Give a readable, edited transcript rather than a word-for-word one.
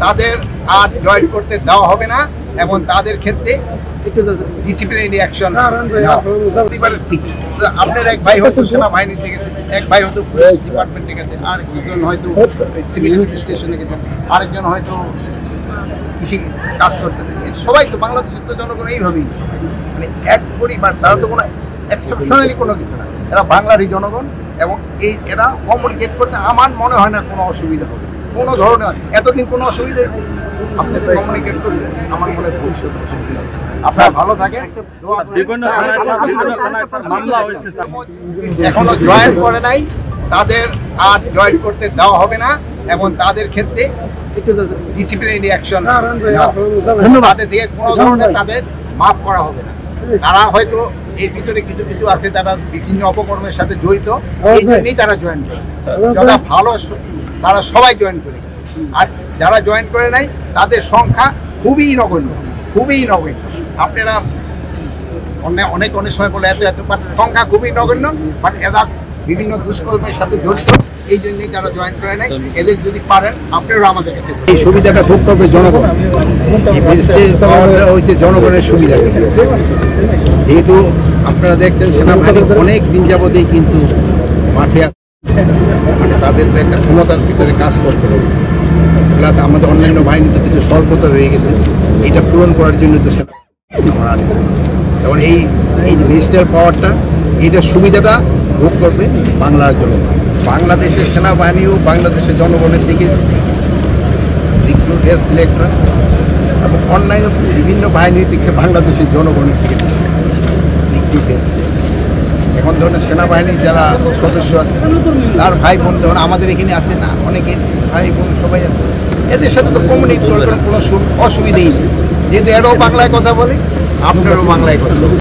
তাদের আর জয়েন করতে দেওয়া হবে না এবং তাদের ক্ষেত্রে ডিসিপ্লিনারি অ্যাকশন পরিবারের থেকে। আপনার এক ভাই হয়তো সেনাবাহিনীতে গেছে, এক ভাই হয়তো পুলিশ ডিপার্টমেন্টে গেছে, আর একজন হয়তো সিভিল স্টেশনে গেছেন, আরেকজন হয়তো কৃষি কাজ করতেছে। সবাই তো বাংলাদেশের তো জনগণ এইভাবেই, মানে এক পরিবার, তারা তো কোনো এক্সেপশনালি কোনো কিছু না, এরা বাংলারই জনগণ এবং এরা কমিউনিকেট করতে আমার মনে হয় না কোনো অসুবিধা হবে, কোনো ধরনের। এতদিন কোনো অসুবিধা হয়েছে আপনাদের কমিউনিকেট করতে, আমার মনে হয় ভবিষ্যৎ অসুবিধা হচ্ছে। আপনারা ভালো থাকেন। এখনো জয়েন করে নাই, তাদের আর জয়েন করতে দেওয়া হবে না এবং তাদের ক্ষেত্রে ডিসিপ্লিনারি অ্যাকশন তাদের থেকে কোনো ধরনের তাদের মাফ করা হবে না। তারা হয়তো এর ভিতরে কিছু কিছু আছে, তারা বিভিন্ন অপকর্মের সাথে জড়িত, এই জন্যই তারা জয়েন করে। যারা ভালো তারা সবাই জয়েন করে গেছে, আর যারা জয়েন করে নাই তাদের সংখ্যা খুবই নগণ্য, খুবই নগণ্য। আপনারা অনেক সময় বলে এত সংখ্যা খুবই নগণ্য, বাট এরা বিভিন্ন দুষ্কর্মের সাথে জড়িত, এই জন্যই তারা জয়েন করে নাই। এদের যদি পারেন আপনারা আমাদের কাছে এই সুবিধাটা ভোগ করবে জনগণ। এই ম্যাজিস্ট্রেট পাওয়ারটা হয়েছে জনগণের সুবিধা। যেহেতু আপনারা দেখছেন সেনাবাহিনী অনেক দিন যাবতেই কিন্তু মাঠে, মানে তাদের তো একটা ক্ষমতার ভিতরে কাজ করতে হবে, প্লাস আমাদের অন্যান্য বাহিনী তো কিছু স্বল্পতা হয়ে গেছে, এটা পূরণ করার জন্য তো সেনাবাহিনী করা আছে। তখন এই যে ম্যাজিস্ট্রেট পাওয়ারটা, এইটার সুবিধাটা ভোগ করবে বাংলার জনগণ। বাংলাদেশের সেনাবাহিনীও বাংলাদেশের জনগণের দিকে রিক্রুট সিলেক্টরা এবং অন্যান্য বিভিন্ন বাহিনীর থেকে বাংলাদেশের জনগণের থেকে রিক্রুট এখন ধরনের সেনাবাহিনীর যারা সদস্য আছে তার ভাই বোন, ধরুন আমাদের এখানে আছে না, অনেকে ভাই বোন সবাই আছে, এদের সাথে তো কমিউনিকেট করার কোনো অসুবিধাই নেই। যেহেতু এরাও বাংলায় কথা বলে, আপনারাও বাংলায় কথা বলে।